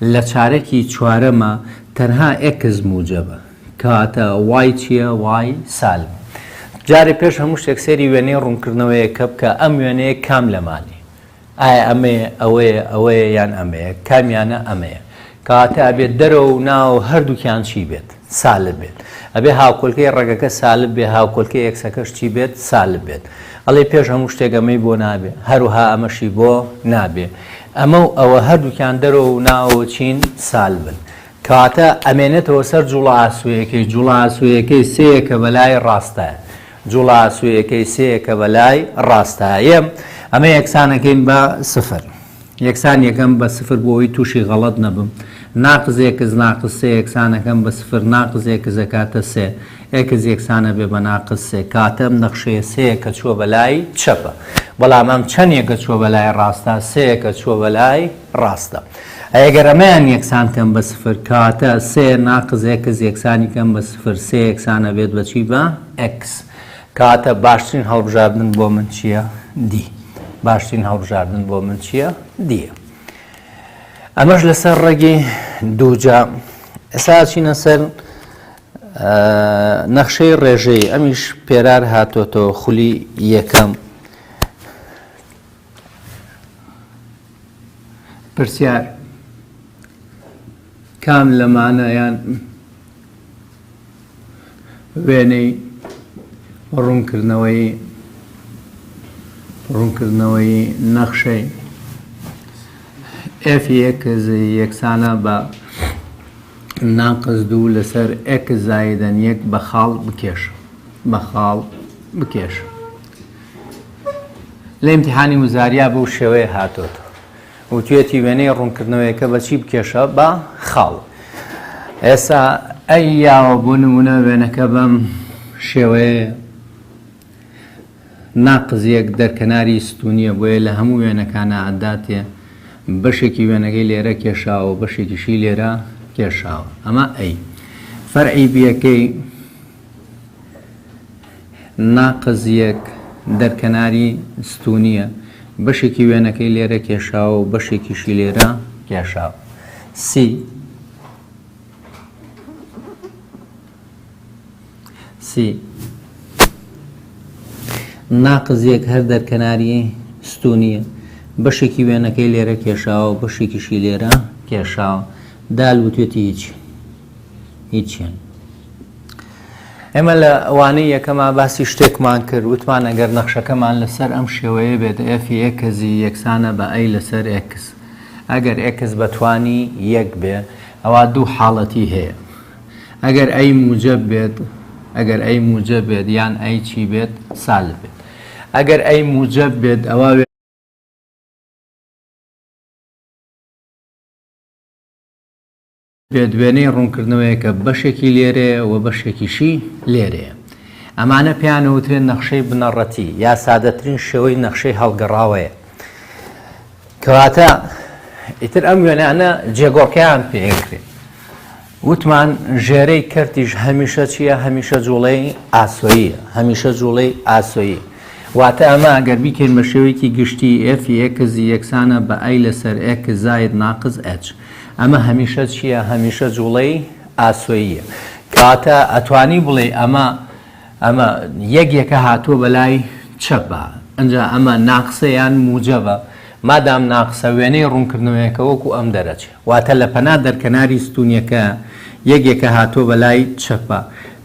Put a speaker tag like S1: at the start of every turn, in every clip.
S1: لە چارەکی چوارەمە تەنها ئێکس موجەبە کاتە وای چییە؟ وای سالب. جارێ پێش هەموو شتێک سێری وێنەی ڕوونکردنەوەیە کە بکە ئەم وێنەیە کام لەمانی ئایا ئەمەیە ئەوەیە یان ئەمەیە کامیانە ئەمەیە کاتە ئەبێت دەرەوە و ناو هەردووکیان چی بێت؟ سالب بێت. ئەبێ هاوکۆلکەی ڕێگەکە سالب بێ هاوکۆلکەی ئێکسەکەش چی بێت؟ سالب بێت. ئەڵێ پێش هەموو شتێک ئەمەی بۆ نابێ هەروها ئەمەشی بۆ نابێ ئەمە و ئەوە هەردووکیان دەرەوە و ناوە چین سالبن کاتە ئەمێنێتەوە سەر جوڵە ئاسوویەکەی جوڵە ئاسوویەکەی سەیە کە بەلای ڕاستایە جوڵە ئاسوویەکەی سەیە کە بەلای ڕاستایە ئەمە یەکسانەکەین بە سفر یەکسان یەکەم بە سفر بۆەوەی تووشی غەڵەت نەبم ناقز ئێکس ناقز سێ یەکسانەکەم بە سفر ناقز ئێکس دەکاتە سێ ئێکس یەکسانە بێ بە ناقز سێ کاتەم نەخشەیە سەیە کە چووە بەلای چەپە بەڵام ئەم چەندێکە چووە بەلای ڕاستە سەیە کە چووە بەلای ڕاستە ئەگەر ئەمەیان یەکسان کەم بە سفر کاتە سێ ناقز ئێکس یەکسانی کەم بە سفر سێ یەکسانە بێت بەچی بە ئێکس کاتە باشترین هەڵبژاردن بۆ من چییە؟ دی باشترین هەڵبژاردن بۆ من چییە؟ دیە. ئەمەش لەسەر ڕێگی دووجا ئێستا چینە سەر نەخشەی ڕێژەی ئەمیش پێرار هاتۆتەوە خولی یەکەم پرسیار کام لەمانەیان وێنەی ڕوونکردنەوەی نەخشەی ئێف یەکسانە بە ناقز دوو لەسەر ئێکس زایدەن یەک بە خاڵ بکێش لە ئیمتیحانی وزاریا بەو شێوەیە هاتۆتە و توێتی وێنەی ڕوونکردنەوەیەکە بە چی بکێشە؟ بە خاڵ. ئێستا ئەی یاوە بۆ نمونە وێنەکە بەم شێوەیە ناقز یەک دەرکەناری ستونیە بۆیە لە هەموو وێنەکانە عەداتێ بەشێکی وێنەکەی لێرە کێشاوە بەشێکیشی لێرە کێشاوە ئەمە ئەی فەرعی بیەکەی ناقز یەک دەرکەناری ستونیە بەشێکی وێنەکەی لێرە کێشاوە و بەشێکیشی لێرە کێشاوە سی ناقز یەک هەر دەرکەناری ستونیە بەشێکی وێنەکەی لێرە کێشاوە و بەشێکیشی لێرە کێشاوە دال وتێتی هیچیان. ئێمە لە ئەوانەی یەکەما باسی شتێکمان کرد وتمان ئەگەر نەخشەکەمان لەسەر ئەم شێوەیە بێت ئێفی ئێکزی یەکسانە بە ئەی لەسەر ئێکس ئەگەر ئێکس بەتوانی یەک بێ ئەوە دوو حاڵەتی هەیە ئەگەر ئەی موجب بێت یان ئەی چی بێت؟ سالب بێت. ئەگەر ئەی موجب بێت ئەوە بێت وێنەی ڕوونکردنەوەیەکە بەشێکی لێرەیە و بەشێکیشی لێرەیە ئەمانە پێیانەوترێن نەخشەی بنەڕەتی یا سادەترین شێوەی نەخشەی هەڵگەڕاوەیە کەواتە ئیتر ئەم وێنانە جێگۆڕکەیان پێکرێت وتمان ژێرەی کەرتیش هەمیشە چییە؟ هەمیشە جوڵەی ئاسۆیی واتە ئەمە ئەگەر بیکەین بە شێوەیەکی گشتی ئێفی ئێکزی یەکسانە بە ئەی لەسەر ئێکس زاید ناقز ئەچ ئەمە هەمیشە چییە؟ هەمیشە جوڵەی ئاسۆییە کاتە ئەتوانی بڵێ ئەمە یەکێکە هاتووە بەلای چەپە ئەنجا ئەمە ناقسەیان موجەبە مادام ناقسە وێنەی ڕوونکردنەوەیەکە وەکو ئەم دەرەچێ واتە لە پەنا دەرکەناری ستونیەکە یەکێکە هاتووە بەلای چەپە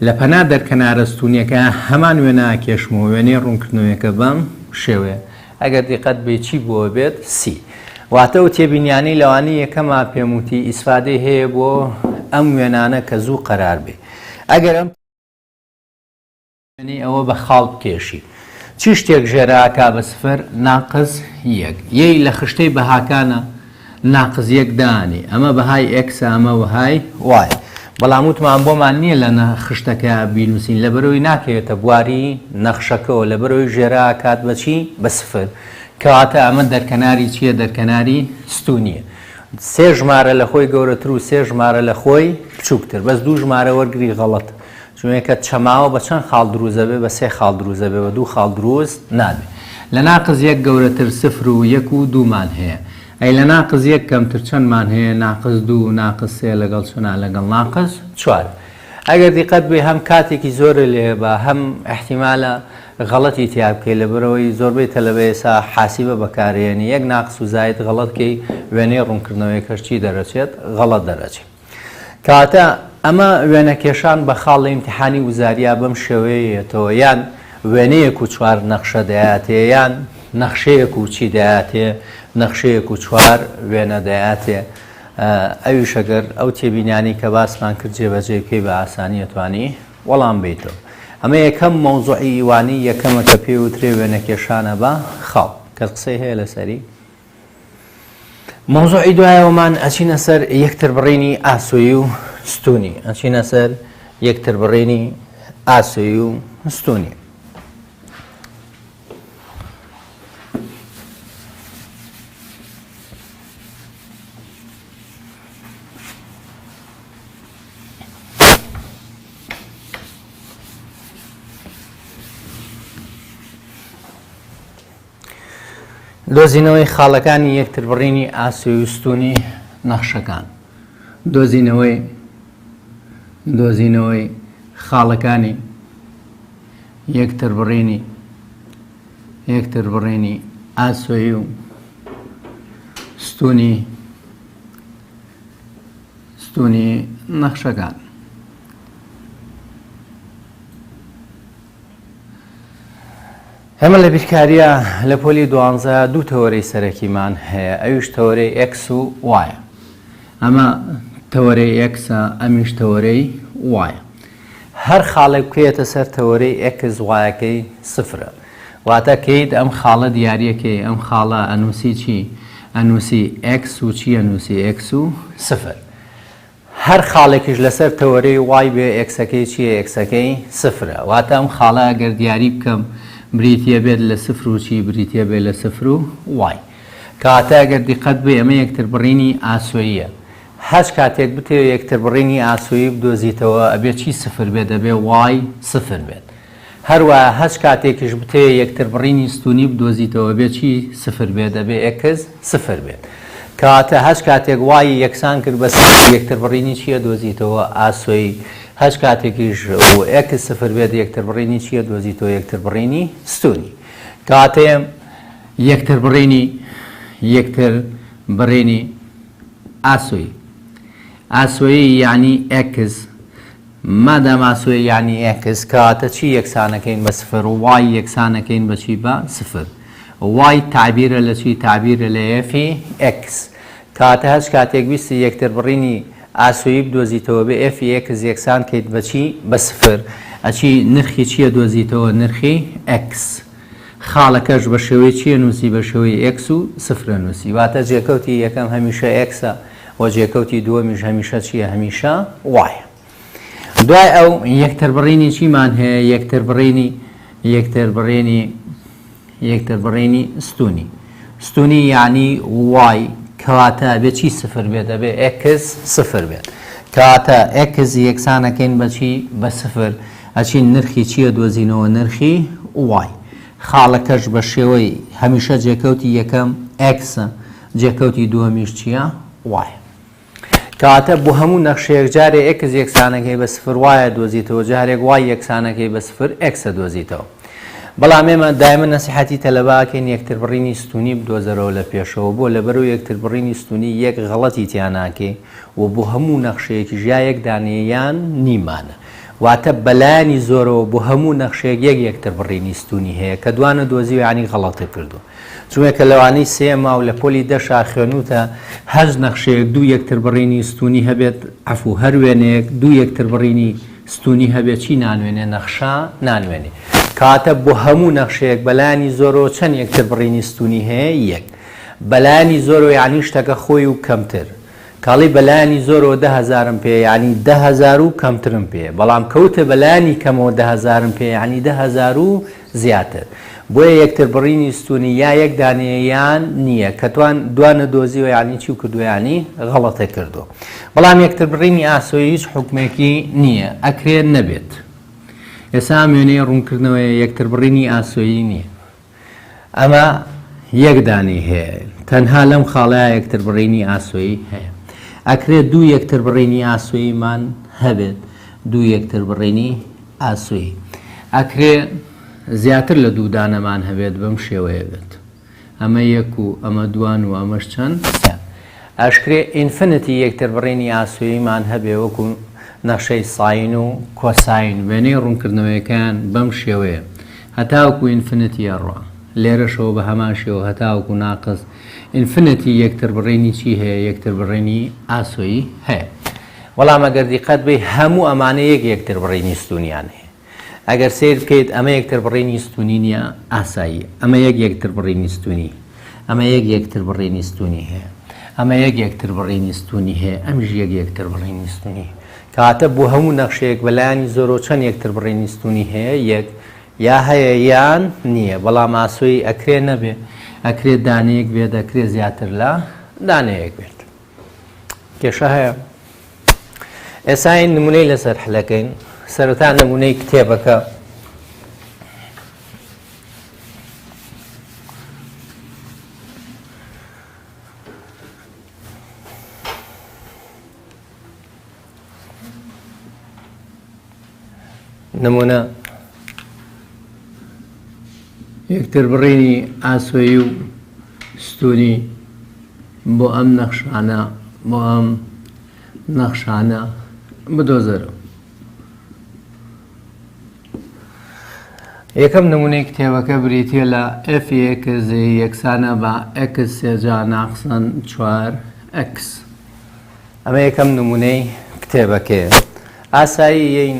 S1: لە پەنا دەرکەنارە ستونیەکە هەمان وێنە کێشمەوە وێنەی ڕوونکردنەوەیەکە بەم شێوەیە ئەگەر دیقەت بێ چی بۆ بێت؟ سی واتە و تێبینیانەی لەوانەیە یەکەما پێموتی ئیسفادەی هەیە بۆ ئەم وێنانە کە زوو قەرار بێ ئەگەر ئەم ئەوە بە خاڵ بکێشی چی شتێک ژێراکا بە سفر؟ ناقز یەک یەی لە خشتەی بەهاکانە ناقز یەک دانی ئەمە بەهای ئێکسە ئەمە وهای وای بەڵام وتمان بۆمان نییە لە خشتەکە بینوسین لەبەرەوەی ناکەوێتە بواری نەخشەکەەوە لەبەرەوەی ژێراکات بەچی؟ بە سفر کەواتە ئەمە دەرکەناری چییە؟ دەرکەناری ستونیە سێ ژمارە لە خۆی گەورەتر و سێ ژمارە لە خۆی بچووکتر بەس دوو ژمارە وەرگری غەڵەت چونکە چەماوە بە چەند خاڵ دروزە بێ بە سێ خاڵ دروزە بێ بە دوو خاڵ دروست نابێت لە ناقز یەک گەورەتر سفر و یەک و دوومان هەیە ئەی لە ناقز یەک کەمتر چەندمان هەیە؟ ناقز دوو، ناقز سێ لەگەڵ چونا لەگەڵ ناقز چوار. ئەگەر دیقەت بێ هەم کاتێکی زۆرە لێ بە هەم احتیمالە غەڵەتی تیا بکەیت لەبەرەوەی زۆربەی تەلەبە ئێستا حاسیبە بەکارهێنی یەک ناقس و زاید غەڵەتکەی وێنەی ڕوونکردنەوەی کەشتی دەرەچێت غەڵەت دەرەچێت. کاتە ئەمە وێنە کێشان بە خاڵ لە ئیمتیحانی وزاریا بەم شێوەیەتەوە یان وێنەیەک و چوار نەخشە دەیاتێ یان نەخشەیەک و چی دەیاتێ نەخشەیەک و چوار وێنە دەیاتێ. ئەویش ئەگەر ئەو تێبینیانی کە باسمان کرد جێبەجێ بکەی بە ئاسانی ئەتوانی وەڵام بیتەوە. ئەمە یەکەم مەوزوعی ئیوانی یەکەمە کە پێی وترێ وێنە کێشانە بە خاڵ کە قسەی هەیە لەسەری. مەوزوعی دوایەوەمان ئەچینە سەر یەکتر بڕینی ئاسووی و ستونی. ئەچینە سەر یەکتر بڕینی ئاسووی و ستونی. دۆزینەوەی خاڵەکانی یەکتر بڕینی ئاسووی و ستونی نەخشەکان. دۆزینەوەی خاڵەکانی یەکتر بڕینی ئاسووی و ستونی نەخشەکان. ئەمە لە بیرکاریە لە پۆلی 12 دوو تەوەرەی سەرەکیمان هەیە، ئەویش تەوەرەی X و Y. ئەمە تەوەرەی Xە، ئەمیش تەوەرەی Y. هەر خاڵێک بکەیەتە سەر تەوەرەی X وایەکەی سفرە. واتە کەیت ئەم خاڵە دیارەکەی ئەم خاڵە ئەنووسی چی؟ ئەنووسی X و چی ئەنووسی X و سفر. هەر خاڵێکیش لەسەر تەوەرەی Y بێ Xەکەی چیە؟ Xەکەی سفرە. واتە ئەم خاڵە ئەگەر دیاری بکەم بریتە بێت لە سفر و چی؟ بریتە بێت لە سفر و وای. کاتە ئەگەر دیقەت بێ ئەمە یەکتر بڕینی ئاسوویە. هەچ کاتێک بتەوێت یەکتر بڕینی ئاسووی بدۆزیتەوە ئەبێت چی سفر بێت؟ دەبێت وای سفر بێت. هەروە هەچ کاتێکیش بتەوێت یەکتر بڕینی ستونی بدۆزیتەوە بێت چی سفر بێت؟ دەبێت X سفر بێت. کاتە هەچ کاتێک وای یەکسان کرد بە یەکتر بڕینی چیە دۆزیتەوە؟ ئاسووی. هەچ کاتێکیش X سفر بێت یەکتر بڕینی چیە دۆزیتەوە؟ یەکتر بڕینی ستونی. کاتێ یەکتر بڕینی ئاسووی یعنی X مادام ئاسووی یعنی X کاتە چی یەکسانەکەین بە سفر و وای یەکسانەکەین بە چی؟ بە سفر. وای تعبیرە لە چی؟ تعبیرە لە F X. کاتە هەچ کاتێک ویستی یەکتر بڕینی ئاسووی بدۆزیتەوە بێ F X یەکسان کەیت بەچی؟ بە سفر. ئەچی نرخی چییە دۆزیتەوە؟ نرخی X. خاڵەکەش بە شێوەی چیە نووسی؟ بە شێوەی X و سفرە نووسی. واتە جێکەوتی یەکەم هەمیشە Xە و جێکەوتی دووەمیش هەمیشە چییە؟ هەمیشە وایە. دوای ئەو یەکتر بڕینی چیمان هەیە؟ یەکتر بڕینی ستونی. ستونی یعنی وای کەواتە بێت چی سفر بێت؟ دەبێت X سفر بێت. کاتە X یەکسانەکەین بەچی؟ بە سفر. ئەچی نرخی چییە دۆزینەوە؟ نرخی وای. خاڵەکەش بە شێوەی هەمیشە جێکەوتی یەکەم Xە، جێکەوتی دووەمیش چییە؟ وایە. کاتە بۆ هەموو نەخشەیەک جارێ X یەکسانەکەی بە سفر وایە دۆزیتەوە، جارێک وای یەکسانەکەی بە سفر Xە دۆزیتەوە. بەڵام ئێمە دایمە نەسیحەتی تەلەباکەین یەکتر بڕینی ستونی بدۆزەرەوە لە پێشەوە بۆ لەبەرەوە یەکتر بڕینی ستونی یەک غەڵەتی تیان ناکەی و بۆ هەموو نەخشەیەکی ژیا یەک دانەیەیان نیمانە. واتە بەلایانی زۆرەوە بۆ هەموو نەخشەیەک یەکتر بڕینی ستونی هەیە کە دوانە دۆزی و یعنی غەڵەتی کردو. چونکە لەوانەی سێما و لە پۆلی دەشا خوێنوتە هەر نەخشەیەک دوو یەکتر بڕینی ستونی هەبێت عەفوو هەر وێنەیەک دوو یەکتر بڕینی ستونی هەبێت چی نانوێنێ؟ نەخشە نانوێنێ. کاتە بۆ هەموو نەخشەیەک بەلایانی زۆرەوە چەند یەکتر بڕینی ستونی هەیە؟ یەک. بەلایانی زۆرەوە یعنی شتەکە خۆی و کەمتر. کاڵی بەلایانی زۆرەوە 10,000 پێ یعنی 10,000 و کەمترم پێ. بەڵام کەوتە بەلایانی کەمەوە 10,000 پێ یعنی 10,000 و زیاتر. بۆیە یەکتر بڕینی ستونی یا یەک دانەیەیان نییە کە دوانە دۆزیوە یعنی چی و کردووە؟ یعنی غەڵەتە کردو. بەڵام یەکتر بڕینی ئاسووی هیچ حکمێکی نییە، ئەکرێت نەبێت. ئێستا وێنەی ڕوونکردنەوەی یەکتر بڕینی ئاسووی نییە. ئەمە یەک دانەی هەیە تەنها لەم خاڵەیە یەکتر بڕینی ئاسۆیی هەیە. ئەکرێت دوو یەکتر بڕینی ئاسۆییمان هەبێت، دوو یەکتر بڕینی ئاسۆیی. ئەکرێت زیاتر لە دوودانەمان هەبێت بەم شێوەیە بێت. ئەمە یەک و ئەمە دوان و ئەمەش چەند سێ. ئەشکرێ ئینفینیتی یەکتر بڕینی ئاسۆییمان هەبێ وەکو نەخشەی ساین و کۆساین وێنەی ڕوونکردنەوەیەکان بەم شێوەیە هەتاوەکو ئینفینیتی ئەڕوا. لێرەشەوە بە هەمان شێوە هەتاوەکو ناقص ئینفینیتی یەکتر بڕینی چی هەیە؟ یەکتر بڕینی ئاسۆیی هەیە. وەڵام ئەگەر دیقەت بێ هەموو ئەمانە یەکتر بڕینی ستونیان هەیە. ئەگەر سیر بکەیت ئەمە یەکتر بڕینی ستونی نیە ئاسایی، ئەمە یەکتر بڕینی ستونی، ئەمە یەکتر بڕینی ستونی هەیە، ئەمە یەکتر بڕینی ستونی هەیە، ئەمژ یەکتر بڕینی ستونی. کاتە بۆ هەموو نەخشەیەک بەلایانی زۆرۆ چەند یەکتر بڕینی ستونی هەیە؟ یەک یا هەیە یان نییە. بەڵام ئاسۆیی ئەکرێ نەبێ، ئەکرێت دانەیەک بێت، ئەکرێت زیاتر لە دانەیەک بێت. کێشە هەیە. ئێستا این نمونەی لەسەر حلەکەین. سەرەتا نمونەی کتێبەکە نمونە یەکتر بڕینی ئاسۆیی و ستونی بۆ ئەم نەخشانە بۆ ئەم نەخشانە بدۆزەرەوە. یەکەم نمونەی کتێبەکە بریتە لە f(x) یەکسانە بە x سێجا ناقسەن 4x. ئەمە یەکەم نمونەی کتێبەکەیە. ئاسایی یین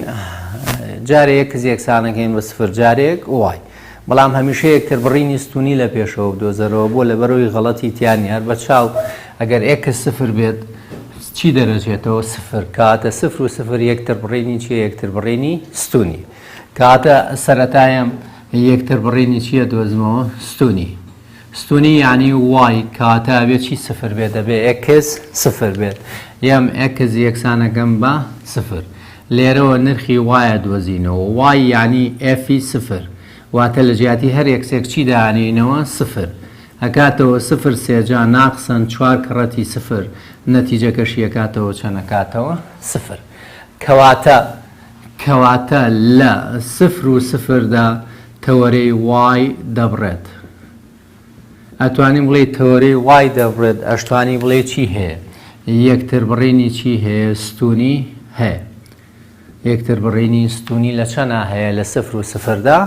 S1: جارێک یەکسانەکەین بە سفر جارێک وای. بەڵام هەمیشە یەکتر بڕینی ستونی لە پێشەوە بدۆزەرەوە بۆ لە بەرەوەی غەڵەتی تیانی هەر بە چاو ئەگەر x سفر بێت چی دەرەچێتەوە؟ سفر. کاتە سفر و سفر یەکتر بڕینی چیە؟ یەکتر بڕینی ستونی. کاتە سەرەتایەم یەکتر بڕینی چیە دۆزمەوە؟ ستونی. ستونی یعنی وای. کاتە بێت چی سفر بێت؟ دەبێ x سفر بێت. یەم x یەکسانەکەم بە سفر. لێرەوە نرخی وایە دۆزینەوە. وای یعنی f سفر. واتە لە جیاتی هەر یەکسێک چی دانینەوە؟ سفر. ئەکاتەوە سفر سێجا ناقسەن 4 کڕەتی سفر. نەتیجەکەش یەکاتەوە چەندەکاتەوە؟ سفر. کەواتە لە سفر و سفردا تەوەرەی وای دەبڕێت. ئەتوانین بڵێ تەوەرەی وای دەبڕێت. ئەشتوانی بڵێ چی هەیە؟ یەکتر بڕینی چی هەیە؟ ستونی هەیە. یەکتر بڕینی ستونی لە چەنە هەیە؟ لە سفر و سفردا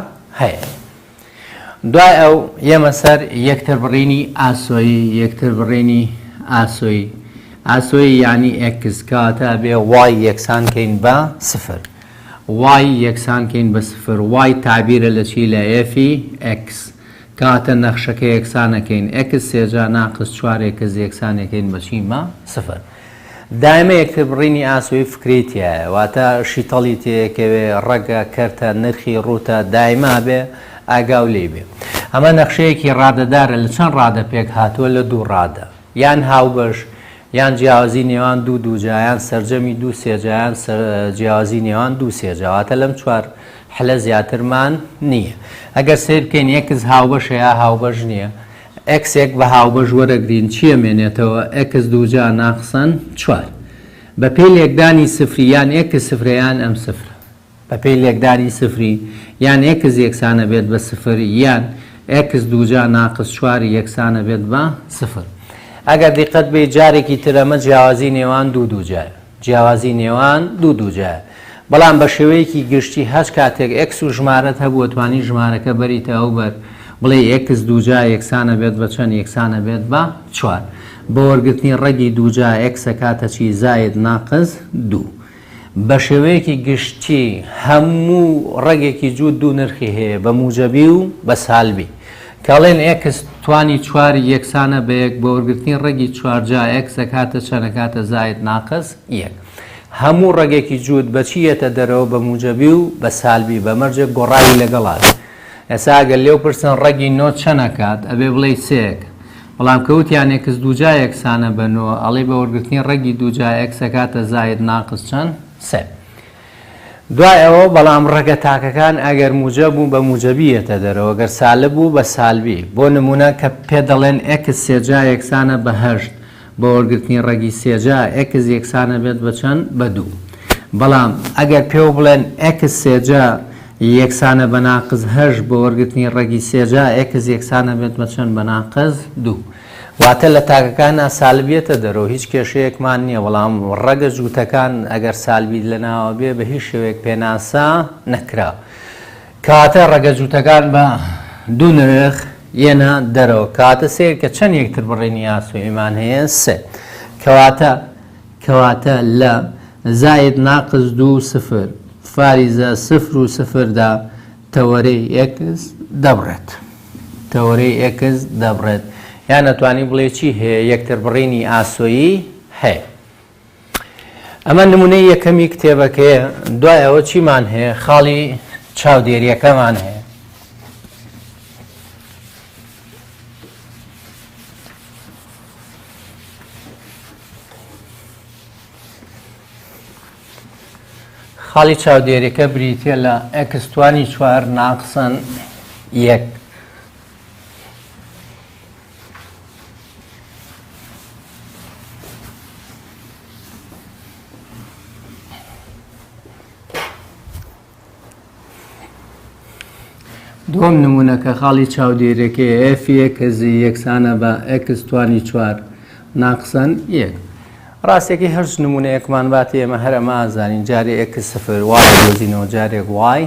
S1: هەیە. دوای ئەو ئێمە سەر یەکتر بڕینی ئاسۆیی. یەکتر بڕینی ئاسۆیی. ئاسۆیی یعنی x. کاتە بێ وای یەکسانکەین بە سفر. وای یەکسانکەین بە سفر. وای تعبیرە لە چی؟ لە f(x). کاتە نەخشەکە یەکسانەکەین x سێجا ناقس 4x یەکسانەکەین بە چی؟ بە سفر. دائمە یەکتر بڕینی ئاسۆیی فکرێتیایە. واتە شیتەڵی تێکەوێ، ڕەگە، کەرتە، نرخی ڕوتە دایما بێ ئاگاو لێ بێ. ئەمە نەخشەیەکی ڕادەدارە لە چەند ڕادە پێک هاتووە؟ لە دوو ڕادە. یان هاوبەش یان جیاوازی نێوان دوو دووجایان سەرجەمی دوو سێجایان جیاوازی نێوان دوو سێجاواتە لەم 4 حلە زیاترمان نییە. ئەگەر سیر بکەین x هاوبەش یا هاوبەش نییە، x بە هاوبەش وەرەگرین چیە مێنێتەوە؟ x دووجا ناقسەن 4. بە پێی لێکدانی سفری یان x سفریان ئەم سفر. بە پێی لێکدانی سفری یان x یەکسانە بێت بە سفر یان x دووجا ناقس 4 یەکسانە بێت بە سفر. ئەگەر دیقەت بێ جارێکی ترەمە جیاوازی نێوان دوو دووجایە. جیاوازی نێوان دوو دووجایە. بەڵام بە شێوەیەکی گشتی هەچ کاتێک x و ژمارەت هەبوو توانی ژمارەکە بەریتە ئەو بەر بڵێ x دووجا یەکسانە بێت بە چەند؟ یەکسانە بێت بە 4. بە وەرگرتنی ڕەگی دووجا x کاتە چی؟ زاید ناقس 2. بە شێوەیەکی گشتی هەموو ڕەگێکی جوود دوو نرخی هەیە، بە موجەبی و بە سالبی. کاڵێن x توانی 4 یەکسانە بە 1 بە وەرگرتنی ڕەگی 4 جا x کاتە چەندەکاتە زاید ناقس 1. هەموو ڕەگێکی جوود بەچیەتە دەرەوە؟ بە موجەبی و بە سالبی، بە مەرجە گۆڕاوی لەگەڵات. ئێستا ئەگەر لێو پرسن ڕەگی 9 چەندەکات؟ ئەبێ بڵێ 3. بەڵام کەوتیان x دووجا یەکسانە بە 9 ئەڵێ بە وەرگرتنی ڕەگی دووجا x کاتە زاید ناقس چەند؟ 3. دوای ئەوە بەڵام ڕەگە تاکەکان ئەگەر موجب بوو بە موجبیەتە دەرەوە گەر سالب بوو بە سالبی بۆ نمونە کە پێ دەڵێن ئەکس سێجا یەکسانە بە هەشت بە وەرگرتنی ڕەگی سێجا ئەکس یەکسانە بێت بە چەند بە دوو بەڵام ئەگەر پێ بڵێن ئەکس سێجا یەکسانە بە ناقز هەشت بە وەرگرتنی ڕەگی سێجا ئەکس یەکسانە بێت بە چەند بە ناقز دوو واتە لە تاکەکانە سالبیەتە دەرەوە هیچ کێشەیەکمان نییە بەڵام ڕەگە جووتەکان ئەگەر سالبی لەناوە بێ بە هیچ شێوەیەک پێناسا نەکرا کاتە ڕەگە جووتەکان بە دوو نرخ یەنە دەرەوە کاتە سێر کە چەند یەکتر بڕێنی یاسوئیمان هەیە سێ کەواتە لە زاید ناقز دوو سفر فاریزە سفر و سفردا تەوەرەی ئێکس دەبڕێت تەوەرەی ئێکس دەبڕێت یان نەتوانی بڵێ چی هەیە یەکتر بڕینی ئاسۆیی هەیە ئەمە نمونەی یەکەمی کتێبەکەیە دوای ئەوە چیمان هەیە خاڵی چاودێریەکەمان هەیە خاڵی چاودێریەکە بریتە لە ئەکس توانی چوار ناقسەن یەک دوم نمونەکە خاڵی چاودێریەکە ئەفیەکەزی یەکسانە بە ئەکس توانی چوار ناقسەن یەک ڕاستێکی هەرچ نمونەیەکمان باتی ئێمە هەرەمە ئازانین جارێ ئەکس سفر وای دۆزینەوە جارێک وای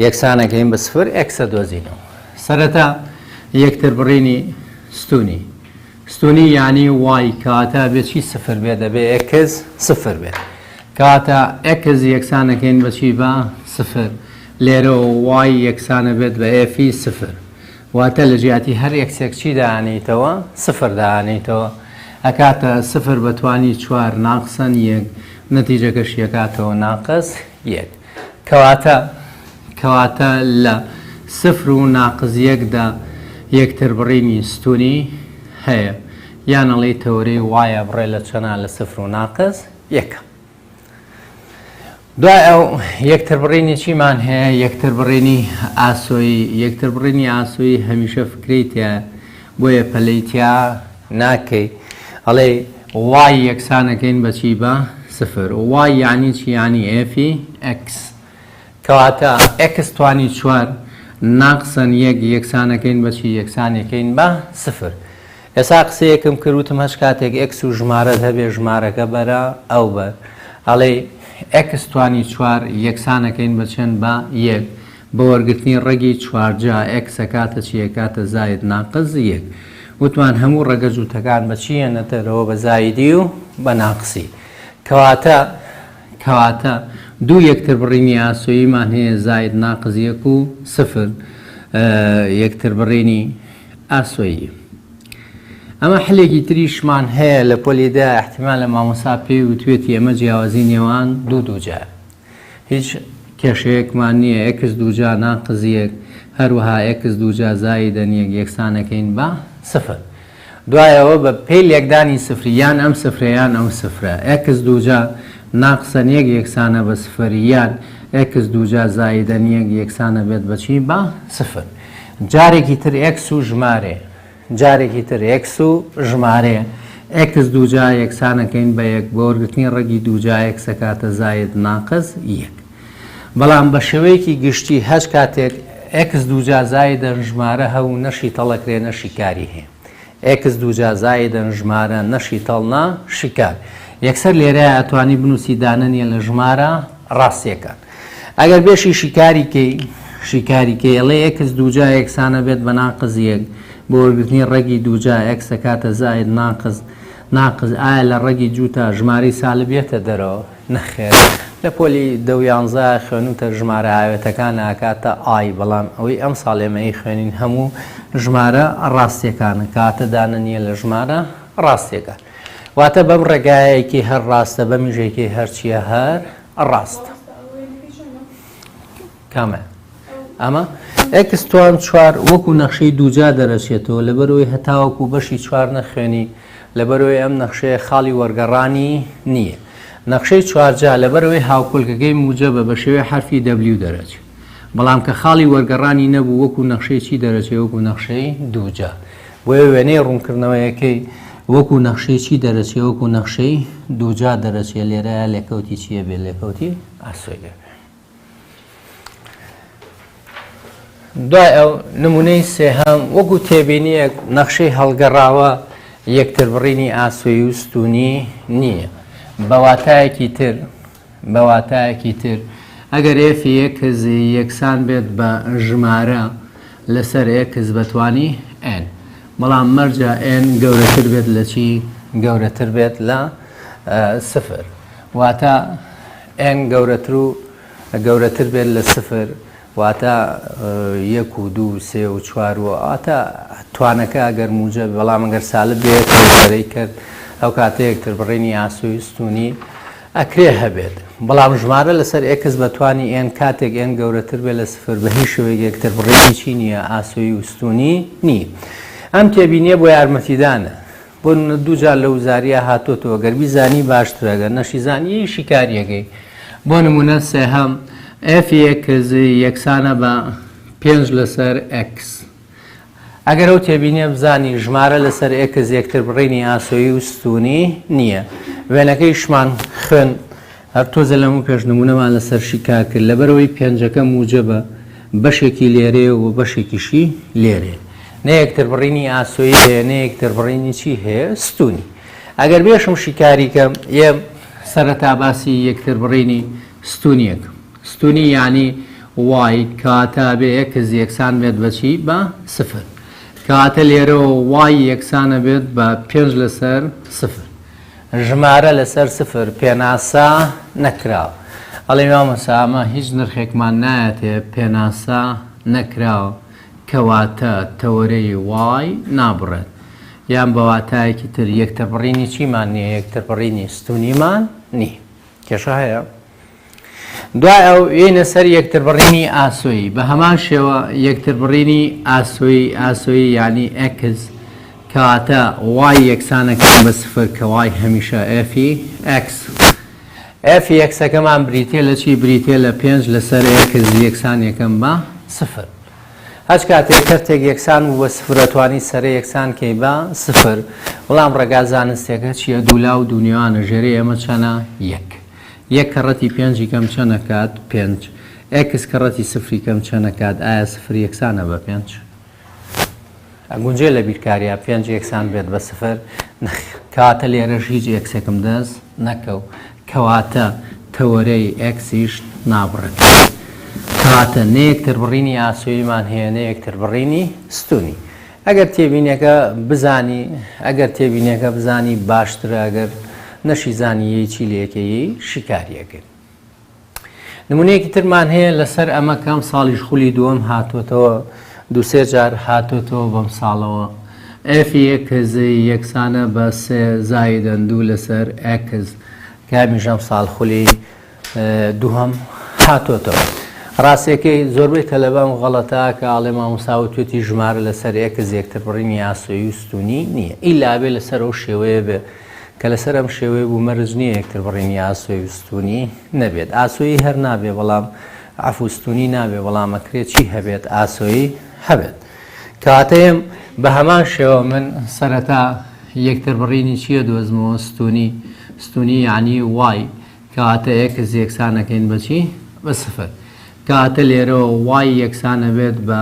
S1: یەکسانەکەین بە سفر ئەکسە دۆزینەوە سەرەتا یەکتر بڕینی ستونی یعنی وای کاتە بێچی سفر بێ دەبێ ئەکس سفر بێت کاتە ئەکس یەکسانەکەین بەچی بە سفر لێرەوە وای یەکسانە بێت بە ئێفی سفر واتە لە جیاتی هەر یەکسێک چی داهانیتەوە سفر داهانیتەوە ئەکاتە سفر بەتوانی چوار ناقسەن یەک نەتیجەکەش یەکاتەوە ناقس یەک کەواتە لە سفر و ناقز یەکدا یەکتر بڕینی ستونی هەیە یانەڵی تەورەی وایە بڕێ لە چەنە لە سفر و ناقز یەکە دوای ئەو یەکتر بڕینی چیمان هەیە یەکتر بڕینی ئاسۆیی هەمیشە فکریتە بۆیە پەلەیتیا ناکەی ئەڵێ وای یەکسانەکەین بەچی بە سفر وای یعنی چی یعنی ئێفی ئەکس کەواتە ئەکس توانی چوار ناقسەن یەک یەکسانەکەین بەچی یەکسانەکەین بە سفر ئێستا قسەیەکم کردوتم هەش کاتێک ئەکس و ژمارەت هەبێ ژمارەکە بەرە ئەو بەر ئەڵێ ئەکس توانی چوار یەکسانەکەین بە چەند بە یەک بە وەرگرتنی ڕەگی چوارجا ئەکسە کاتە چیە کاتە زاید ناقز یەک وتمان هەموو ڕەگە جووتەکان بە چیەنەتەرەوە بە زایدی و بە ناقسی کەواتە دوو یەکتر بڕینی ئاسۆییمان هەیە زاید ناقز یەک و سفر یەکتر بڕینی ئاسۆیی ئەمە حلێکی تریشمان هەیە لە پۆلیدا احتیمال لە مامۆسا پێی وتوێتی ئەمە جیاوازی نێوان دووجار هیچ کێشەیەکمان نییە ئەکس دووجا ناقز یەک هەروەها ئەکس دووجا زایدەن یەک یەکسانەکەین بە سفر دوایەوە بە پێی لێکدانی سفریان ئەم سفریان ئەو سفرە ئەکس دووجا ناقسەن یەک یەکسانە بە سفریان ئەکس دووجا زایدەن یەک یەکسانە بێت بەچی بە سفر جارێکی تر ئەکس و ژمارێ جارێکی تر ئەکس و ژمارەیە ئەکس دووجا یەکسانەکەین بە یەک بە وەرگرتنی ڕەگی دووجا ئەکسە کاتە زاید ناقز یەک بەڵام بە شێوەیەکی گشتی هەش کاتێک ئەکس دووجا زایدەن ژمارە هەوو نەشی تەڵەکرێ نەشی کاری هەیە ئەکس دووجا زایدەن ژمارە نەشی تەڵنا شیکار یەکسەر لێرەیە ئەتوانی بنووسی دانەنیە لە ژمارە ڕاستیەکان ئەگەر بێشی شیکاریکەی ئەڵێ ئەکس دووجا یەکسانە بێت بە ناقز یەک بۆ وەرگرتنی ڕەگی دووجا ئەکسە کاتە زاید ناقز ئایا لە ڕەگی جووتە ژمارەی سالبێتە دەرەوە نەخێر لە پۆلی 11 خوێنوتە ژمارە ئاوێتەکان ناکاتە ئای بەڵام ئەوەی ئەم ساڵێمەی خوێنین هەموو ژمارە ڕاستیەکانە کاتە دانەنیە لە ژمارە ڕاستیەکان واتە بەم ڕێگایەکی هەر ڕاستە بە میژێکی هەرچیە هەر ڕاستە کامە ئەمە ئەکس توان چوار وەکو نەخشەی دووجا دەرەچێتەوە لەبەرەوەی هەتاوەکو بەشی چوار نەخوێنی لەبەرەوەی ئەم نەخشەیە خاڵی وەرگەڕانی نییە نەخشەی چوارجا لەبەرەوەی هاوکۆلکەکەی موجبە بە شێوەیە حرفی W دەرەچێت بەڵام کە خاڵی وەرگەڕانی نەبوو وەکو نەخشەی چی دەرەچێت وەکو نەخشەی دووجا بۆیە وێنەی ڕوونکردنەوەیەکەی وەکو نەخشەی چی دەرەچێت وەکو نەخشەی دووجا دەرەچێت لێرە لێکەوتی چییە بێت لێکەوتی ئاسۆی دوای ئەو نمونەی سێهەم وەکو تێبینیەک نەخشەی هەڵگەڕاوە یەکتر بڕینی ئاسۆی و ستونی نییە بەواتایەکی تر ئەگەر ئێفی یەکز یەکسان بێت بە ژمارە لەسەر یەکز بەتوانی ئێن بەڵام مەرجە ئێن گەورەتر بێت لە چی گەورەتر بێت لە سفر واتە ئێن گەورەتر بێت لە سفر واتە 1 و 2 و 3 و 4 واتە توانەکە ئەگەر موجە بەڵام ئەگەر سالب بێت سەرەی کرد ئەو کاتە یەکتر بڕینی ئاسۆی و ستونی ئەکرێ هەبێت بەڵام ژمارە لەسەر ئێکس بەتوانی ئێن کاتێک ئێن گەورەتر بێت لە سفر بە هیچ شوەیەک یەکتر بڕینی چی نییە ئاسۆی و ستونی نییە ئەم تێبینیە بۆ یارمەتیدانە بۆ دووجار لە وزاریە هاتۆتەوە گەر بیزانی باشترە گەر نەشیزانی شیکاریەکەی بۆ نمونە سێهەم ئێفی یەکز یەکسانە بە 5 لەسەر X ئەگەر ئەو تێبینیە بزانی ژمارە لەسەر ئێکز یەکتر بڕینی ئاسۆیی و ستونی نییە وێنەکەی شمان خوێن هەر تۆزە لەمو پێشنمونەمان لەسەر شیکار کرد لەبەرەوەی پێنجەکە موجبە بەشێکی لێرێ و بەشێکیشی لێرێ نە یەکتر بڕینی ئاسۆیی هەیە نە یەکتر بڕینی چی هەیە ستونی ئەگەر بێشم شیکاریکەم یە سەرەتا باسی یەکتر بڕینی ستونیەکەم ستونی یعنی وای کاتە بێ یەکز یەکسان بێت بەچی بە سفر کاتە لێرەوە وای یەکسانە بێت بە 5 لەسەر سفر ژمارە لەسەر سفر پێناسا نەکراوە ئەڵێ مامۆستا ئەمە هیچ نرخێکمان نایەتێ پێناسا نەکراوە کەواتە تەوەرەی وای نابڕێت یان بەواتایەکی تر یەکتر بڕینی چیمان نییە یەکتر بڕینی ستونیمان نی کێشە هەیە دوای ئەو یینە سەر یەکتر بڕینی ئاسۆیی بە هەمان شێوە یەکتر بڕینی ئاسۆیی یعنی ئەکس کەواتە وای یەکسانەکەم بە سفر کە وای هەمیشە ئەفی ئەکس ئەفی ئەکسەکەمان بریتێ لە چی بریتێ لە 5 لەسەر ئەکس یەکسان یەکەم بە سفر هەچ کاتێک کەرتێک یەکسان و بە سفرەتوانی سەرە یەکسان کەی بە سفر بەڵام ڕێگا زانستێکە چییە دوولا و دونیوانە ژێرە ئێمە چەنە یەک کەڕەتی 5 کەم چەنەکات 5 ئەکس کەڕەتی سفری کەم چەنەکات ئایا سفر یەکسانە بە 5 ئەگونجێ لە بیرکاریە 5 یەکسان بێت بە سفر کاتە لێرەش هیچ ئەکسێکم دەست نەکەو کەواتە تەوەرەی ئەکسیش نابڕێت کاتە نەیەکتر بڕینی ئاسۆییمان هەیە نەیەکتر بڕینی ستونی ئەگەر تێبینیەکە بزانی باشترە ئەگەر نەشی زانیەی چی لەکەیی شیکاریەکەن نمونەیەکی ترمان هەیە لەسەر ئەمە کەم ساڵیش خولی دووەم هاتوۆتەوە دووسێ جار هاتوۆتەوە بەم ساڵەوە ئەفی یەکز یەکسانە بە 3 زایدەن 2 لەسەر ئەکس کامیژەم ساڵ خولی دووهەم هاتوۆتەوە ڕاستیەکەی زۆربەی تەلەبەم غەڵەتە کە ئاڵێ مامۆستا توێتی ژمارە لەسەر ئەکس یەکتر بڕینی ئاسۆیی و ستونی نییە ئیلا بێ لەسەر ئەو شێوەیە بێ کە لەسەر ئەم شێوەیە بوو مەرج نییە یەکتر بڕینی ئاسۆی و ستونی نەبێت ئاسۆیی هەر نابێ بەڵام عەفوستونی نابێ بەڵام ئەکرێت چی هەبێت ئاسۆیی هەبێت کاتەیەم بە هەمان شێوە من سەرەتا یەکتر بڕینی چییە دۆزمەوە ستونی یعنی وای کاتە ئەکس یەکسانەکەین بەچی بە سفر کاتە لێرەوە وای یەکسانە بێت بە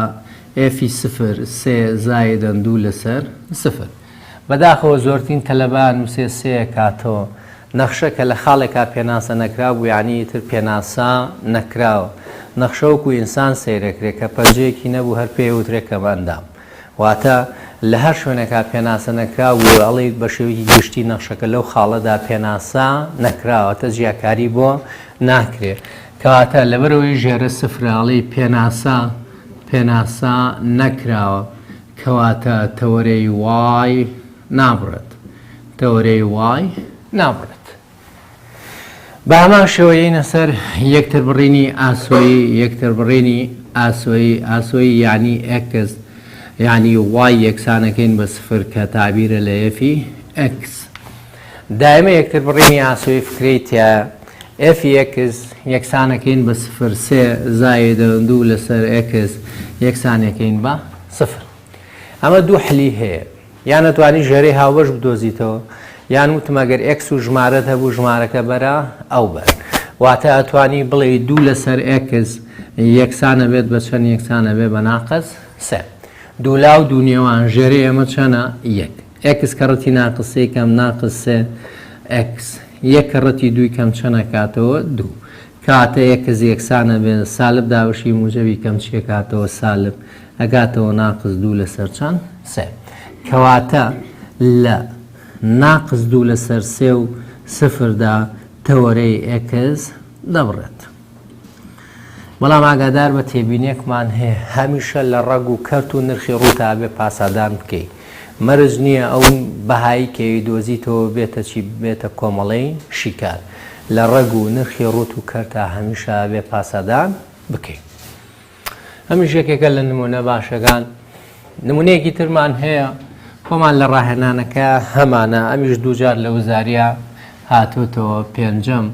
S1: ئێفی سفر 3 زایدەن 2 لەسەر سفر بەداخەوە زۆرترین تەلەبان نووسێ سێ کاتەوە نەخشەکە لە خاڵێکا پێناسە نەکرا بوو یعنی تر پێناسا نەکراوە نەخشەوەکو ئینسان سەیرەکرێت کە پەنجەیەکی نەبوو هەر پێوترێت کە بەندام واتە لە هەر شوێنێکا پێناسە نەکرا بوو ئەڵێ بە شێوەیەکی گشتی نەخشەکە لەو خاڵەدا پێناسا نەکراوەتە جیاکاری بۆ ناکرێت کەواتە لەبەرەوەی ژێرە سفراڵی پێناسا نەکراوە کەواتە تەوەرەی وای نابڕێت بە هەمان شێوەیە سەر یەکتر بڕینی ئاسۆیی یعنی ئەکس یعنی وای یەکسانەکەین بە سفر کە تابیرە لە ئێفی ئەکس دائما یەکتر بڕینی ئاسۆیی فکریتە f(x) یەکسانەکەین بە سفر سێ زائد دوو لەسەر x یەکسانەکەین بە سفر. ئەمە دوو حلی هەیە، یان نەتوانی ژێرەی هاوبەش بدۆزیتەوە، یان وتم ئەگەر x و ژمارەت هەبوو ژمارەکە بەرە ئەو بەر، واتە ئەتوانی بڵێ دوو لەسەر x یەکسانە بێت بە چەند یەکسانە بێ بە ناقص سێ. دوولا و دوو نێوان ژێرەی ئەمە چەنە یەک. x کە ڕەتی ناقص سێ کەم ناقص سێ x یەک کە ڕەتی دووی کەم چەنە کاتەوە دوو. کاتە x یەکسانە بێ سالب داوەشی موجەبی کەم چیە کاتەوە سالب ئەگاتەوە ناقص دوو لەسەر چەند سێ. کەواتە لە ناقص دوو لەسەر سێ و سفردا تەوەرەی x دەبڕێت. بەڵام ئاگادار بە تێبینێکمان هەیە هەمیشە لە ڕەگ و کەرت و نرخی ڕووتا بێ پاسادان بکەیت. مەرج نییە ئەو بەهایی کەوی دۆزیتەوە بێتە چی بێتە کۆمەڵەی شیکار. لە ڕەگ و نرخی ڕوت و کەرتا هەمیشە بێ پاسەدان بکەیت. ئەمیش یەکێکە لە نمونە باشەکان. نمونەیەکی ترمان هەیە خۆمان لە ڕاهێنانەکە هەمانە، ئەمیش دووجار لە وزاریە هاتوتەوە. پێنجەم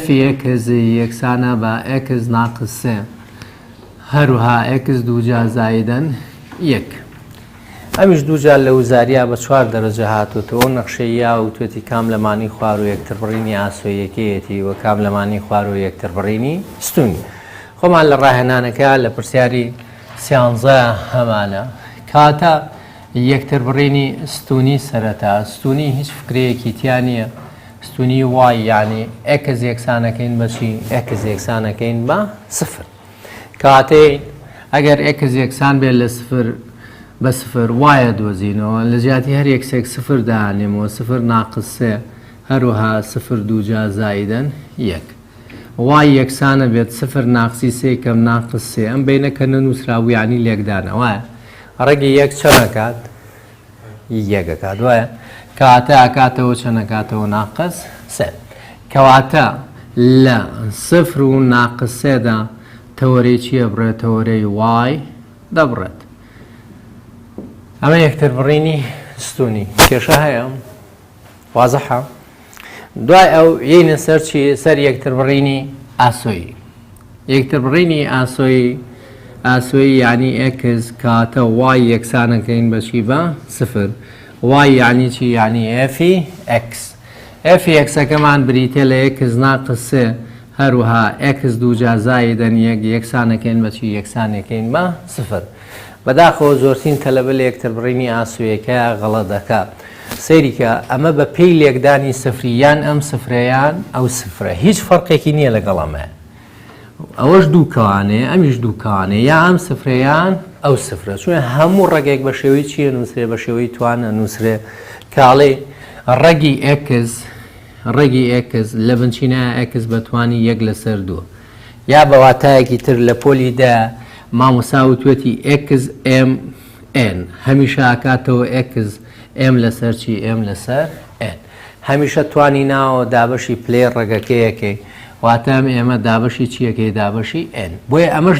S1: f(x) یەکسانە بە x ناقص سێ هەروها x دووجار زایدەن یەک. ئەمیش دووجار لە وزاریە بە 4 دەرەجە هاتوتەوە. نەخشەی یا و توێتی کاملەمانی خوار و یەکتر بڕینی ئاسۆیەکەیەتی و کاملەمانی خوار و یەکتر بڕینی ستونی. خۆمان لە ڕاهێنانەکە لە پرسیاری سیانزە هەمانە کاتە یەکتر بڕینی ستونی سەرەتا. ستونی هیچ فکرەیەکی تیان نییە. ستونی وای یعنی x یەکسانەکەین بەچی x یەکسانەکەین بە سفر. کاتەی ئەگەر x یەکسان بێت لە سفر بە سفر وایە دۆزینەوە لە جیاتی هەر یەکسێک سفر داهانێمەوە. سفر ناقص سێ هەروها سفر دووجار زایدەن یەک. وای یەکسانە بێت سفر ناقسی سێ کەم ناقص سێ. ئەم بینەکە نەنووسراوە یعنی لێکدانە وایە ڕەگی یەک چەنەکات یەکەکات وایە کاتە ئەکاتەوە چەنەکاتەوە ناقص سێ. کەواتە لە سفر و ناقص سێدا تەوەرەی چیە بڕێت؟ تەوەرەی وای دەبڕێت. ئەمە یەکتر بڕینی ستونی کێشە هەیە وازەحە. دوای ئەو یینە سەر چی؟ سەر یەکتر بڕینی ئاسۆیی. یەکتر بڕینی ئاسۆیی یعنی x کاتە وای یەکسانەکەین بەچی بە سفر. وای یعنی چی؟ یعنی f(x). f(x)ەکەمان بریتێ لە x ناقص سێ هەروها x دووجار زایدەن یەک یەکسانەکەین بەچی یەکسانەکەین بە سفر. بەداخەوە زۆرترین تەلەبە لە یەکتر بڕینی ئاسۆیەکە غەڵەت دەکات. سەیریکە ئەمە بە پێی لێکدانی سفریان ئەم سفرەیان ئەو سفرە هیچ فەرقێکی نییە لەگەڵ ئەمە. ئەوەش دوو کەوانەیە ئەمیش دوو کەوانەیە یا ئەم سفرەیان ئەو سفرە. چونە هەموو ڕێگێک بە شێوەی چیە نووسرێ؟ بە شێوەی توانە نووسرێ کاڵێ ڕێگی x لە بنچینە x بەتوانی یەک لەسەر دووە. یا بە واتایەکی تر لە پۆلیدا مامۆستا وتوێتی xmn هەمیشە ئاکاتەوە x m لەسەر چی؟ m لەسەر n. هەمیشە توانی ناوە دابەشی پلێ ڕێگەکەیەکەی واتە ئێمە دابەشی چیەکەی؟ دابەشی n. بۆیە ئەمەش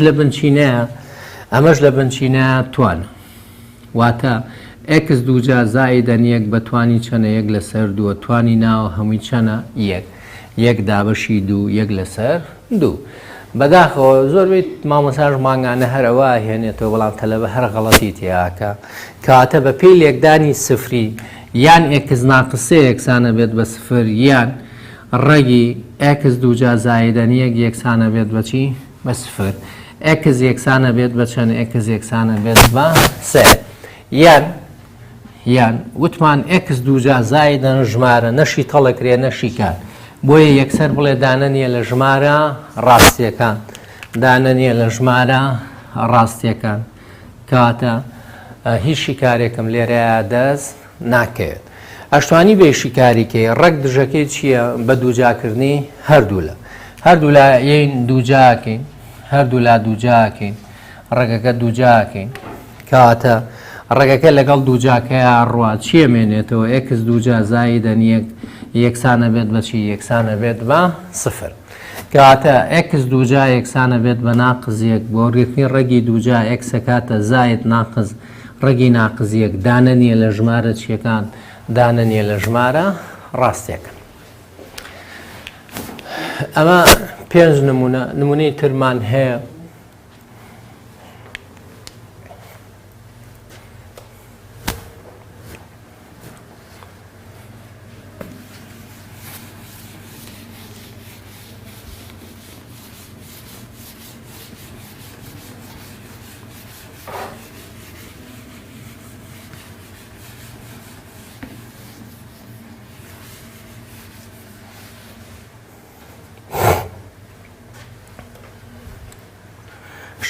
S1: لە بنچینە توانە. واتە x دووجار زایدەن یەک بە توانی چەنە؟ یەک لەسەر دووە. توانی ناوە هەمووی چەنە؟ یەک. یەک دابەشی دوو یەک لەسەر دوو. بەداخەوە زۆربەی مامۆساژ ماگانە هەرەوە هێنێتەوە بەڵام تەلەبە هەر غەڵەتی تیاکە کاتە بە پێی لێکدانی سفری یان x ناقص سێ یەکسانە بێت بە سفر یان ڕێگی x دووجار زایدەن یەک یەکسانە بێت بەچی؟ بە سفر. x یەکسانە بێت بە چەند؟ x یەکسانە بێت بە سێ. یان وتمان x دووجار زایدەن ژمارە نەشی تەڵەکرێ نەشی کار. بۆیە یەکسەر بڵێ دانە نیە لە ژمارە ڕاستیەکان. دانە نیە لە ژمارە ڕاستیەکان کاتە هیچ شیکارێکم لێرەیە دەست ناکەوێت. ئەشتوانی بێ شیکاریکەی ڕەگ دژەکەی چییە؟ بە دووجاکردنی هەردوو لە یین دووجاکەین هەردوو لا دووجاکەین ڕێگەکە دووجاکەین کاتە ڕێگەکە لەگەڵ دووجاکەیە ڕوات چیە مێنێتەوە؟ x دووجار زایدەن یەک یەکسانە بێت بەچی؟ یەکسانە بێت بە سفر. کاتە x دووجار یەکسانە بێت بە ناقز یەک بۆ ڕێکنی ڕێگی دووجار x کاتە زایت ناقز ڕێگی ناقز یەک. دانە نیە لە ژمارە چیەکان؟ دانە نیە لە ژمارە ڕاستیەکەن. ئەمە پێنج نمونەی ترمان هەیە.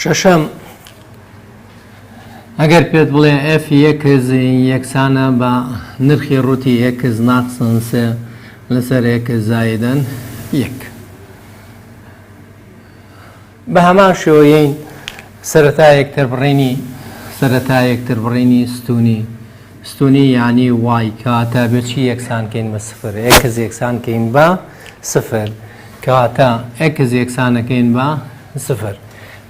S1: شەشەم، ئەگەر پێت بڵێ f یەکز یەکسانە بە نرخی ڕووتی یەکز ناقسن سێ لەسەر یەکز زایدەن یەک. بە هەمان شێوەیەین سەرەتا یەکتر بڕینی ستونی یعنی وای کەواتە بچی یەکسانکەین بە سفر، یەکز یەکسانکەین بە سفر کەواتە ئەکز یەکسانەکەین بە سفر.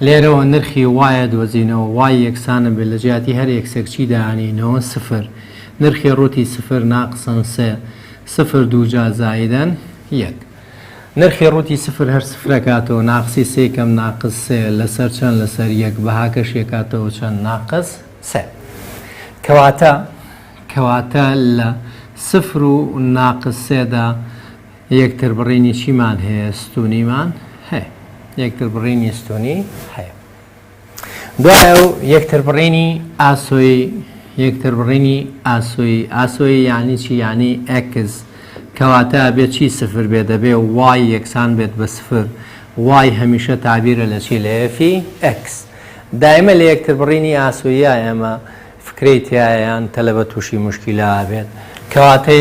S1: لێرەوە نرخی وایە دۆزینەوە، وای یەکسانە بێت لە جیاتی هەر یەکسێکچی داهێنینەوە سفر. نرخی ڕووتی سفر ناقسن سێ، سفر دووجا زایدەن یەک. نرخی ڕووتی سفر هەر سفرەکاتەوە، ناقسی سێ کەم ناقس سێ لەسەر چەند لەسەر یەک بەهاکەش یەکاتەوە چەند ناقس سێ. کەواتە لە سفر و ناقس سێدا یەکتر بڕینی چیمان هەیە؟ ستونیمان هەیە. یەکتر بڕینی ستونی هەیە. دوایە و یەکتر بڕینی ئاسۆیی یعنی چی؟ یعنی ئەکس کەواتە بێت چی سفر بێت؟ دەبێ وای یەکسان بێت بە سفر. وای هەمیشە تابیرە لە چی؟ لە ئەفی ئەکس. دایمە لە یەکتر بڕینی ئاسۆییە ئێمە فکرەی تایەیان تەلەبە تووشی مشکیلا بێت. کەواتە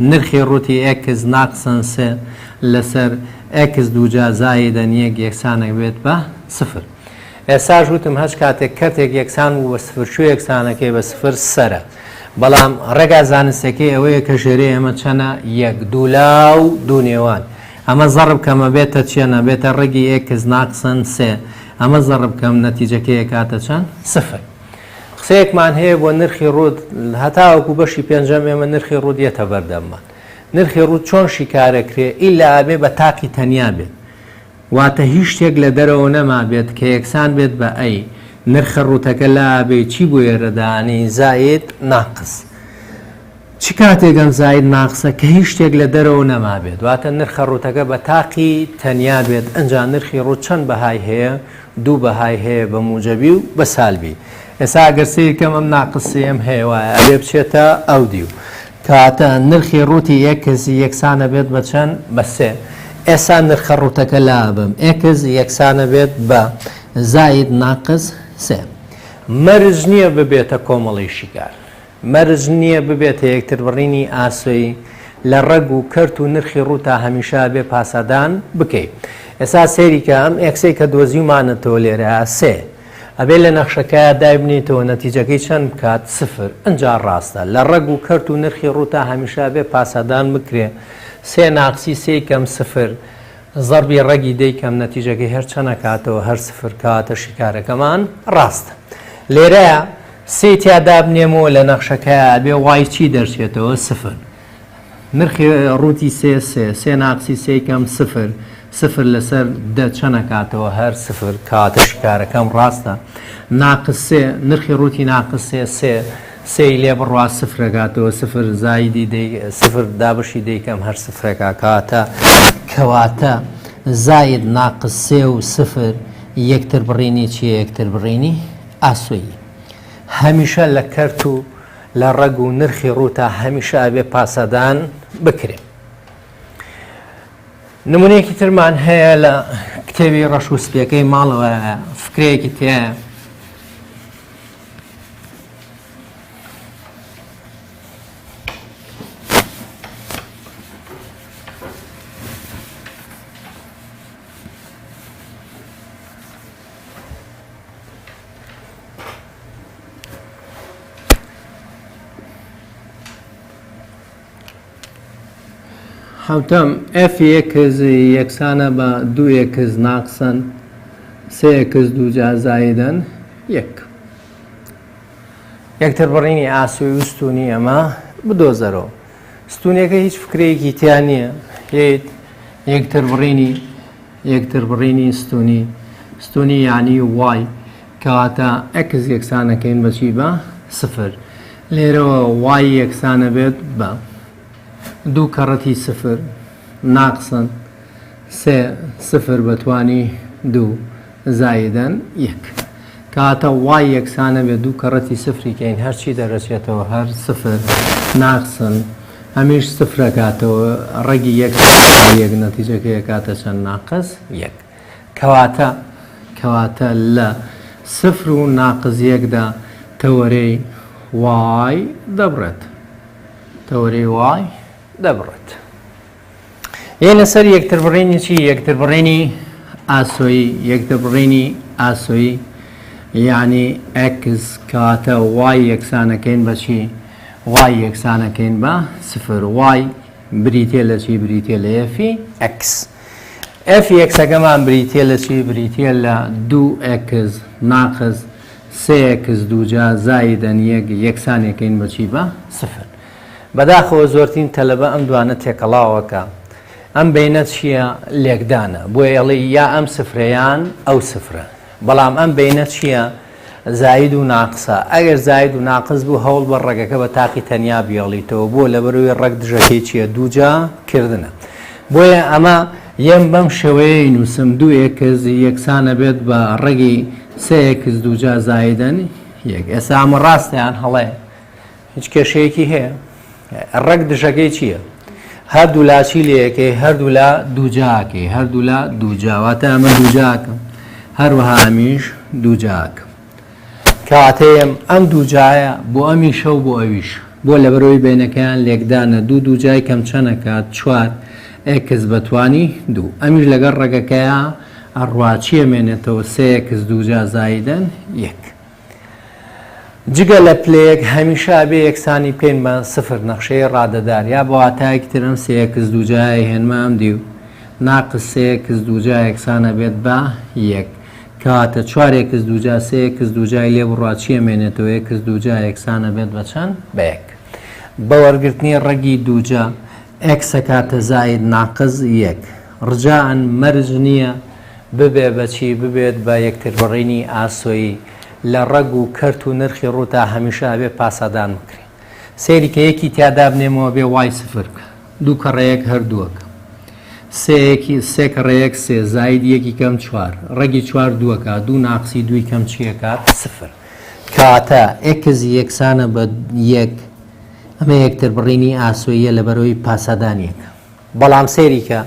S1: نرخی ڕووتی ئەکس ناقسن سێ لەسەر ئەکس دووجا زایدەن یەک یەکسانە بێت بە سفر. ئێستا ژوتم هەچ کاتێک کەرتێک یەکسان و بە سفر شو یەکسانەکەی بە سفر سەرە، بەڵام ڕێگا زانستەکەی ئەوەیە کە ژێرەی ئەمە چەنە؟ یەک. دوولاو دوو نێوان. ئەمە زەڕب کەمە بێتە چێنە؟ بێتە ڕێگی ئەکس ناقسن سێ. ئەمە زەڕب کەم نەتیجەکەی کاتە چەند؟ سفر. قسەیەکمان هەیە بۆ نرخی ڕوود، هەتاوەکو بەشی پێنجەم ئێمە نرخی ڕوود یەتە بەردەممان. نرخی ڕوود چۆن شیکارەکرێ؟ ئیلا ئەبێ بە تاقی تەنیا بێت، واتە هیچ شتێک لە دەرەوە نەما بێت کە یەکسان بێت بە ئەی. نرخە ڕووتەکە لا ئەبێ چی بۆ ئێرەدانی؟ زاید ناقس. چی کاتێکم زاید ناقسە؟ کە هیچ شتێک لە دەرەوە نەما بێت، واتە نرخە ڕووتەکە بە تاقی تەنیا بێت. ئەنجا نرخی ڕوود چەند بەهای هەیە؟ دوو بەهای هەیە، بە موجەبی و بە سالبی. ئێستا ئەگەر سێکەم ئەم ناقسەیەم هەیە وایە ئەبێ بچێتە ئەو دیو. کەواتە نرخی ڕووتی ئەکس یەکسانە بێت بە چەند؟ بە سێ. ئێستا نرخە ڕووتەکە لابم ئەکس یەکسانە بێت بە زاید ناقس سێ. مەرج نییە ببێتە کۆمەڵی شیکار، مەرج نییە ببێتە یەکتر بڕینی ئاسۆیی لە ڕەگ و کەرت و نرخی ڕووتا هەمیشە بێ پاسەدان بکەیت. ئێستا سێریکە ئەم ئەکسەی کە دۆزیمانەتەوە لێرە سێ، ئەبێ لە نەخشەکەیە دای بنیتەوە نەتیجەکەی چەند بکات؟ سفر. ئەنجا ڕاستە لە ڕەگ و کەرت و نرخی ڕووتا هەمیشە بێ پاسەدان بکرێ. سێ ناقسی سێ کەم سفر زەربی ڕەگی دەیکەم نەتیجەکەی هەر چەند کاتەوە؟ هەر سفر. کاتە شیکارەکەمان ڕاستە. لێرەیە سێ تیادا بنێمەوە لە نەخشەکەیە ئەبێ وای چی دەرچێتەوە؟ سفر. نرخی ڕووتی سێ ناقسی سێ کەم سفر، سفر لەسەر دە چەند کاتەوە؟ هەر سفر. کاتە شیکارەکەم ڕاستە. ناقس سێ، نرخی ڕووتی ناقس سێ سێی لێ بڕوا سفرەکاتەوە سفر، زایدی سفر دابشی دەیکەم هەر سفرەکە. کەواتە زاید ناقس سێ و سفر یەکتر بڕینی چیە؟ یەکتر بڕینی ئاسۆیی. هەمیشە لە کەرت و لە ڕەگ و نرخی ڕووتا هەمیشە ئەبێ پاسەدان بکرێ. نمونەیەکی ترمان هەیە لە کتێبی ڕەش و سپیەکەی ماڵەوە، فکرەیەکی تێیە. حوتەم f یەکز یەکسانە بە دوو یەکز ناقسن سێ یەکز دووجا زایدەن یەک. یەکتر بڕینی ئاسۆی و ستونی ئەمە بدۆزەرەوە. ستونەکە هیچ فکرەیەکی تیا نییە یەکتر بڕینی ستونی یعنی وای کەواتە ئەکس یەکسانەکەین بەچی بە سفر لێرەوە وای یەکسانە بێت بە 2 کەڕەتی سفر ناقسن 3 سفر بەتوانی 2 زایدەن 1 کاتە وای یەکسانە بێت 2 کەڕەتی سفریکەین هەرچی دەرەچێتەوە هەر سفر ناقسن هەمیش سفرەکاتەوە ڕێگی یەک نەتیجەکە کاتە چەند ناقص 1 کەواتە لە سفر و ناقص 1دا تەوەرەی وای دەبڕێت یعنی سەر یەکتر بڕینی چی یەکتر بڕینی ئاسۆیی یعنی ئەکس کاتە وای یەکسانەکەین بە چی وای یەکسانەکەین بە سفر وای بریتێ لە چی بریتێ لە ئەفی ئەکس ئەفی ئەکسەکەمان بریتێ لە چی بریتێ لە 2 ئەکس ناقص 3 ئەکس دووجا زایدەن 1 یەکسانێکەین بە چی بە سفر بەداخەوە زۆرترین تەلەبە ئەم دوانە تێکەڵاوەکە ئەم بینە چییە لێکدانە بۆیە ئەڵێ یا ئەم سفرەیان ئەو سفرە بەڵام ئەم بینە چییە زاید و ناقسە ئەگەر زاید و ناقص بوو هەوڵ بە ڕێگەکە بە تاقی تەنیا بیاڵیتەوە بۆ لەبەرەوەی ڕێک دژەکەی چییە دووجا کردنە بۆیە ئەمە یەم بەم شێوەیە نووسم 2 ئەکس یەکسانە بێت بە ڕێگی 3 ئەکس دووجا زایدەن 1 ئێستا ئەمە ڕاستیان هەڵێ هیچ کێشەیەکی هەیە ڕێک دژەکەی چییە هەردوو لاچی لەکەی هەردوو لە دووجاکەی هەردوو لە دووجاواتە ئەمە دووجاکەم هەروەها ئەمیش دووجاکە کاتەیەم ئەم دووجایە بۆ ئەمی شەو بۆ ئەویش بۆ لەبەرەوەی بینەکەیان لێکدانە دووجای کەم چەندەکات 4 ئەکس بەتوانی 2 ئەمیش لەگەڵ ڕێگەکەیە ئەڕواچیە مێنێتەوە 3 ئەکس دووجا زایدەن 1 جگە لە پلەیەک هەمیشە بێ یەکسانی بکەین بە سفر نەخشەی ڕادەدار یا بە واتایەکی ترم 3 ئەکس دووجای هێنمە ئەم دی و ناقص 3 ئەکس دووجا یەکسانە بێت بە 1 کاتە 4 ئەکس دووجا 3 ئەکس دووجای لێ بڕواچیە مێنێتەوە ئەکس دووجا یەکسانە بێت بە چەند بە 1 بە وەرگرتنی ڕێگی دووجا ئەکسە کاتە زاید ناقص 1 ڕجاءن مەرج نییە ببێ بەچی ببێت بە یەکتر بڕینی ئاسۆیی لە ڕەگ و کەرت و نرخی ڕووتا هەمیشە بێ پاسەدان بکرێن سێری کە یەکی تیادا بنێمەوە بێ وای سفر بکە 2 کەڕەیەک هەردووەکە 3 کەڕەیەک 3 زاید یەکی کەم 4 ڕێگی 4 دووەکە 2 ناقسی 2 کەم چیەکات سفر کاتە ئەکس یەکسانە بە 1 ئەمە یەکتر بڕینی ئاسۆییە لەبەرەوەی پاسەدانیەکە بەڵام سێری کە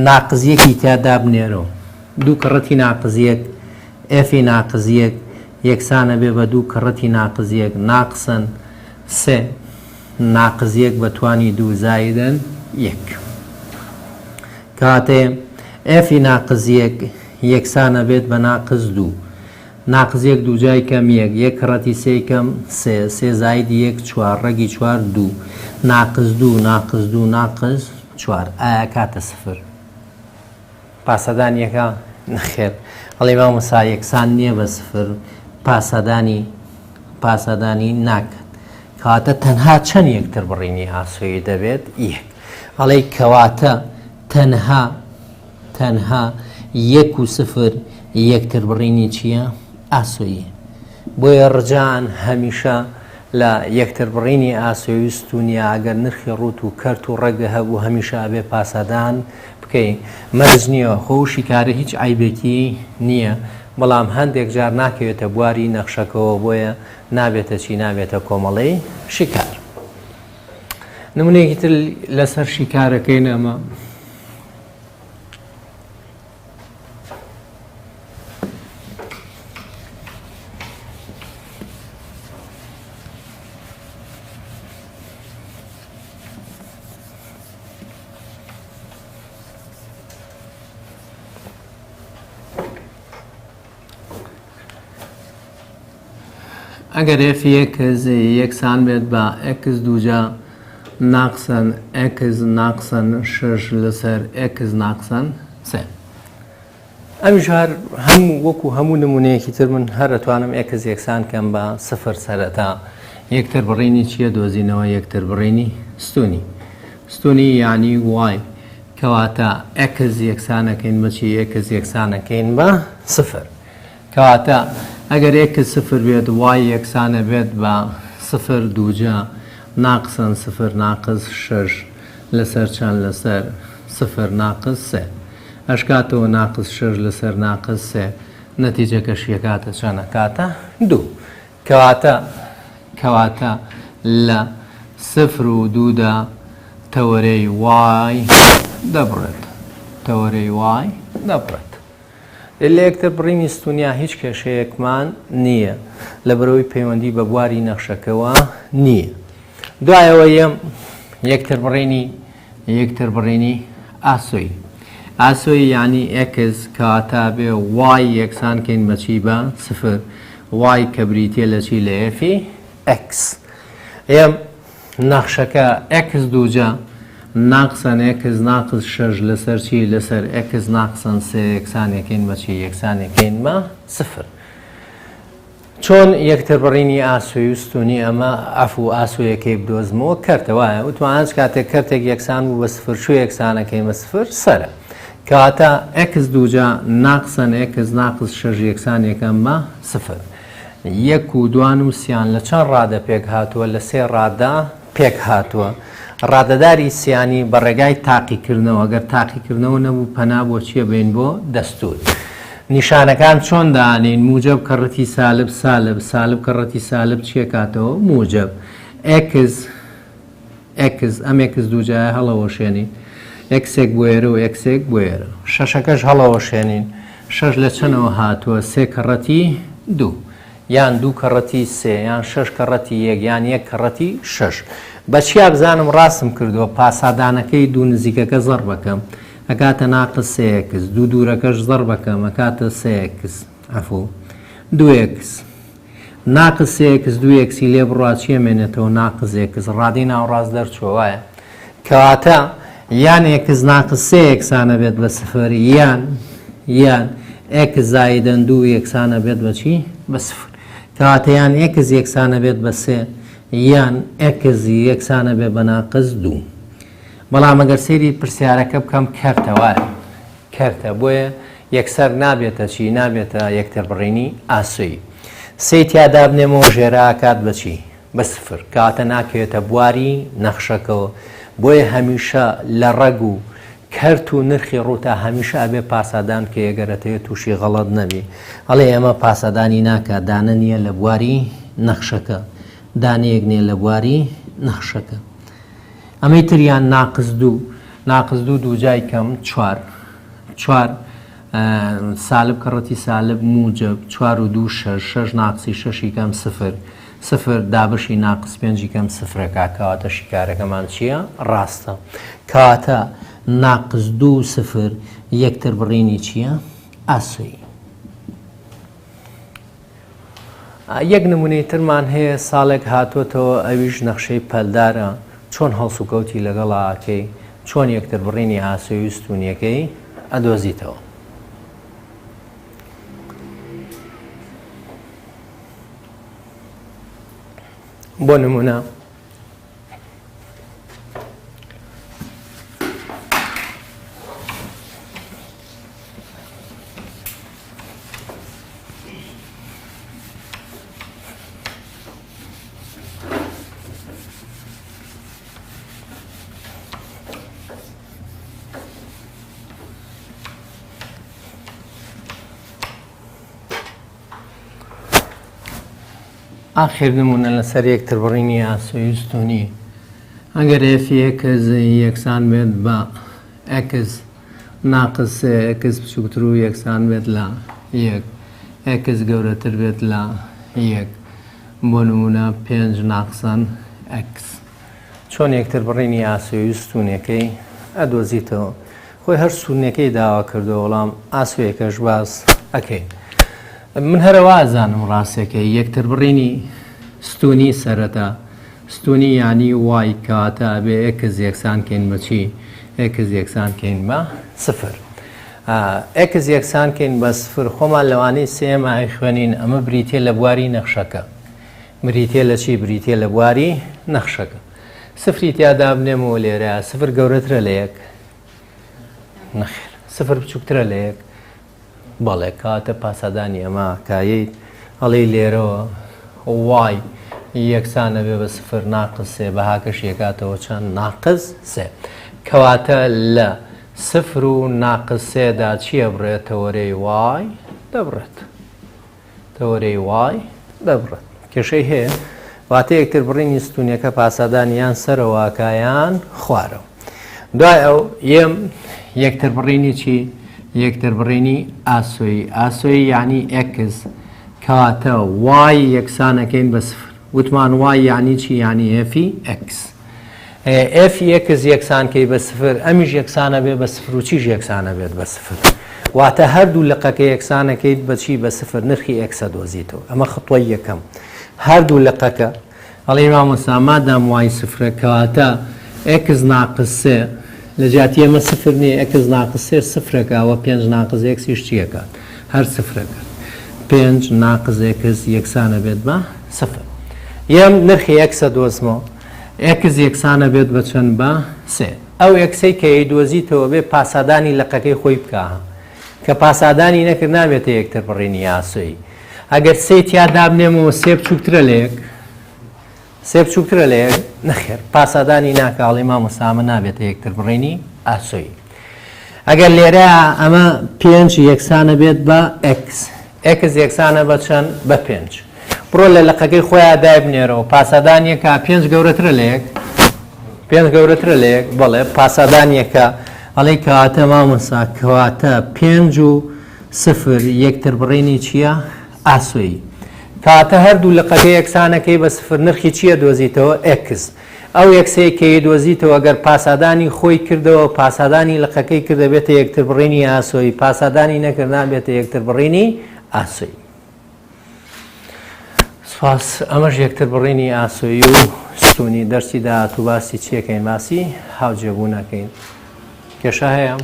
S1: ناقزیەکی تیادا بنێرەوە 2 کەڕەتی ناقزیەک ئەفی ناقزیەک یەکسانە بێ بە 2 کەڕەتی ناقزیەک ناقسن 3 ناقزیەک بەتوانی 2 زایدەن 1 کاتێ ئەفی ناقزیەک یەکسانە بێت بە ناقز 2 ناقزیەک دووجای کەم 1 کەڕەتی 3 کەم 3 زایدی 1 4 ڕێگی 4 2 ناقز 2 ناقز 2 ناقز 4 ئایا کاتە سفر پاسەدانیەکە نەخێر هەڵێ مامۆستا یەکسان نییە بە سفر پاسەدانی ناکات کەواتە تەنها چەند یەکتر بڕینی ئاسۆیی دەبێت 1 هەڵێ کەواتە تەنها 1 و سفر یەکتر بڕینی چییە ئاسۆیی بۆیە ڕجان هەمیشە لە یەکتر بڕینی ئاسۆیی ستونیا ئەگەر نرخی ڕوت و کەرت و ڕێگە هەبوو هەمیشە ئەبێ پاسەدان بکەین مەرج نییە خۆشی کارە هیچ عیبێکی نییە بەڵام هەندێک جار ناکەوێتە بواری نەخشەکەەوە بۆیە نابێتە چی نابێتە کۆمەڵەی شیکار نمونەیەکی تر لەسەر شیکارەکەین ئەمە ئەگەر ئەفی یەکسان بێت بە ئەکس دووجا ناقسن ئەکس ناقسن 6 لەسەر ئەکس ناقسن 3 ئەمیش هەموو وەکو هەموو نمونەیەکی تر من هەر ئەتوانم ئەکس یەکسان کەم بە سفر سەرەتا یەکتر بڕینی چییە دۆزینەوە یەکتر بڕینی ستونی ستونی یعنی وای کەواتە ئەکس یەکسانەکەین بەچی ئەکس یەکسانەکەین بە سفر کەواتە ئەگەر ئەکس سفر بێت وای یەکسانە بێت بە سفر دووجا ناقسن سفر ناقص شش لەسەر چەند لەسەر سفر ناقص سێ ئەشکاتەوە ناقص شش لەسەر ناقص سێ نەتیجەکەش یەکاتە چەندەکاتە دوو کەواتە لە سفر و دوودا تەوەرەی وای دەبڕێت تەوەرەی وای دەبڕێت لە یەکتر بڕینی ستونیا هیچ کێشەیەکمان نییە لە بەرەوەی پەیوەندی بە بواری نەخشەکەەوە نییە دوایەوە یەکتر بڕینی ئاسۆی یعنی ئەکس کەواتە بێ وای یەکسانکەین بەچی بە سفر وای کە بریتێ لە چی لە ئێفی ئەکس ئێم نەخشەکە ئەکس دووجا ناقسن ئەکس ناقص شش لەسەر چی لەسەر ئەکس ناقسن سێ یەکسانێکین بەچی یەکسانێکین بە سفر چۆن یەکتر بڕینی ئاسۆی و ستونی ئەمە ئەفو ئاسۆیەکەی بدۆزمەوە کەرتەوەە وتوانش کاتێک کەرتێک یەکسان بوو بە سفر شو یەکسانەکەی بە سفر سەرە کەواتە ئەکس دووجا ناقسن ئەکس ناقص شش یەکسانێکم بە سفر یەک و دوان و سیان لە چەند ڕادە پێک هاتووە لە سێ ڕادا پێک هاتووە ڕادەداری سیانی بە ڕێگای تاقیکردنەوە ئەگەر تاقیکردنەوە نەبوو پەنا بۆ چییە بین بۆ دەستور نیشانەکان چۆن دانین موجب کەڕەتی سالب سالب کەڕەتی سالب چیە کاتەوە موجب ئەکس ئەم ئەکس دووجایە هەڵەوەشێنین ئەکسێک بۆێرە و ئەکسێک بۆێرە شەشەکەش هەڵەوەشێنین شەش لە چەنەوە هاتووە سێ کەڕەتی دوو یان دوو کەڕەتی سێ یان شەش کەڕەتی یەک یان یەک کەڕەتی شەش بەچیا بزانم ڕاستم کردووە پاسادانەکەی دوو نزیکەکە زەڕ بەکەم ئەکاتە ناقص سێکس دوو دوورەکەش زەڕ بەکەم ئەکاتە سێکس ئەفۆ دوێکس ناقص سێکس دوێکسی لێ بڕوا چیەمێنێتەوە ناقص ئێکس ڕادی ناوڕاست دەرچووە وایە کەواتە یان ئێکس ناقص سێ یەکسانە بێت بە سفر یان ئێکس زایدەن دوو یەکسانە بێت بە چی بە سفر کەواتە یان ئێکس یەکسانە بێت بە سێ یان ئەکس یەکسانە بێ بە ناقص دوو بەڵام ئەگەر سەیری پرسیارەکە بکەم کەرتە بۆیە یەکسەر نابێتە چی نابێتە یەکتر بڕینی ئاسۆیی سێ تیادا بنێمەوە ژێرا کات بەچی بە سفر کاتە ناکەوێتە بواری نەخشەکەەوە بۆیە هەمیشە لە ڕەگ و کەرت و نرخی ڕووتا هەمیشە ئەبێ پاسادان کە ئەگەرەتەوێت تووشی غەڵەت نەبی هەڵێ ئێمە پاسەدانی ناکە دانە نییە لە بواری نەخشەکە دانەیەک نیە لە بواری نەخشەکە ئەمەی تریان ناقص دوو دووجای کەم چوار سالب کەڕەتی سالب موجب چوار و دوو شەش ناقسی شەشی کەم سفر دابشی ناقص پێنجی کەم سفرەکە کەواتە شیکارەکەمان چییە ڕاستە کەواتە ناقص دوو سفر یەکتر بڕینی چییە ئاسۆیی یەک نمونەی ترمان هەیە ساڵێک هاتووەتەوە ئەویش نەخشەی پەلدارە چۆن هەڵس و کەوتی لەگەڵاکەی چۆن یەکتر بڕینی ئاسۆی و ستونیەکەی ئەدۆزیتەوە بۆ نمونە آخر نمونە لەسەر یەکتر بڕینی ئاسۆی و ستونی ئەگەر ئێفی ئەکس یەکسان بێت بە ئەکس ناقص سێ ئەکس بچووکتر و یەکسان بێت لە یەک ئەکس گەورەتر بێت لە یەک بۆ نمونە پێنج ناقسەن ئەکس چۆن یەکتر بڕینی ئاسۆی و ستونیەکەی ئەدۆزیتەوە خۆی هەر ستونیەکەی داوا کردو وەڵام ئاسۆیەکەش باس ئەکەی من هەرەوە ئازانم ڕاستەکەی یەکتر بڕینی ستونی سەرەتا ستونی یانی وای کەواتە ئەبێ ئێکس یەکسانکەین بە چی ئێکس یەکسانکەین بە سفر ئێکس یەکسانکەین بە سفر خۆمان لەوانەی سێمای خوێنین ئەمە بریتێ لە بواری نەخشەکە بریتێ لە چی بریتێ لە بواری نەخشەکە سفری تیادا بنێمەوە لێرە سفر گەورەترە لە یەک نەخێر سفر بچووکترە لە یەک بەڵێ کاتە پاسەدانی ئەمە کاییت هەڵی لێرەوە وای یەکسانە بێ بە سفر ناقص سێ بەهاکەش یەکاتەوە چەند ناقص سێ کەواتە لە سفر و ناقص سێدا چییە بڕێت تەوەرەی وای دەبڕێت تەوەرەی وای دەبڕێت کێشەی هەیە واتە یەکتر بڕینی ستونیەکە پاسەدانیان سەرەواکایان خوارەوە دوای ئەو یەم یەکتر بڕینی چی یەکتر بڕینی ئاسۆیی یعنی ئەکس کەواتە وای یەکسانەکەین بە سفر وتمان وای یعنی چی یعنی ئەفی ئەکس ئەفی ئەکس یەکسانکەی بە سفر ئەمیش یەکسانە بێ بە سفر و چیش یەکسانە بێت بە سفر واتە هەردوو لقەکە یەکسانەکەیت بەچی بە سفر نرخی ئەکسە دۆزیتەوە ئەمە خطوەی یەکەم هەردوو لقەکە ئەڵێ مامۆستا مادام وای سفرە کەواتە ئەکس ناقص سێ لە جاتی ئەمە سفر نییە ئەکس ناقص سێ سفرەکەوە پێنج ناقص ئەکسیش چیەکات هەر سفرەکە پێنج ناقص ئەکس یەکسانە بێت بە سفر یەم نرخی ئەکسە دۆزمەوە ئەکس یەکسانە بێت بە چەند بە سێ ئەو ئەکسەی کە دۆزیتەوە بێ پاسەدانی لقەکەی خۆی بکە کە پاسەدانی نەکرد نابێتە یەکتر بڕینی ئاسۆیی ئەگەر سێ تیادا بنێمەوە سێ بچووکترە لە یەک سێ بچووکترە لە یەک نەخێر پاسەدانی ناکاڵی مامۆستا نابێتە یەکتر بڕینی ئاسۆیی ئەگەر لێرە ئەمە پێنج یەکسانە بێت بە ئەکس ئەکس یەکسانە بە چەند بە پێنج بڕۆ لە لقەکەی خۆیان دای بنێرەوە پاسەدانیەکە پێنج گەورەترە لە یەک پێنج گەورەترە لە یەک بەڵێ پاسەدانیەکە ئەڵێ کەواتە مامۆستا کەواتە پێنج و سفر یەکتر بڕینی چییە ئاسۆیی کاتە هەردوو لقەکە یەکسانەکەی بە سفر نرخی چییە دۆزیتەوە ئەکس ئەو یەکسەیەکەی دۆزیتەوە گەر پاسەدانی خۆی کردەوە پاسەدانی لقەکەی کردە بێتە یەکتر بڕینی ئاسۆیی پاسەدانی نەکردان بێتە یەکتر بڕینی ئاسۆیی سپاس ئەمەش یەکتر بڕینی ئاسۆیی و ستونی دەرسی داهاتوو باسی چیەکەین باسی هاوجێبوونەکەین کێشە هەیە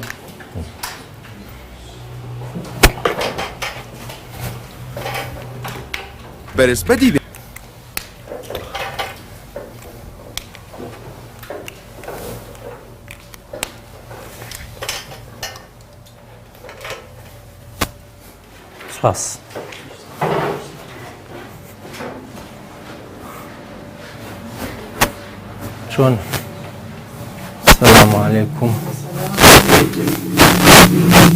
S2: بەرزبەدی
S1: سپاس چۆن سەلام عەلەیکوم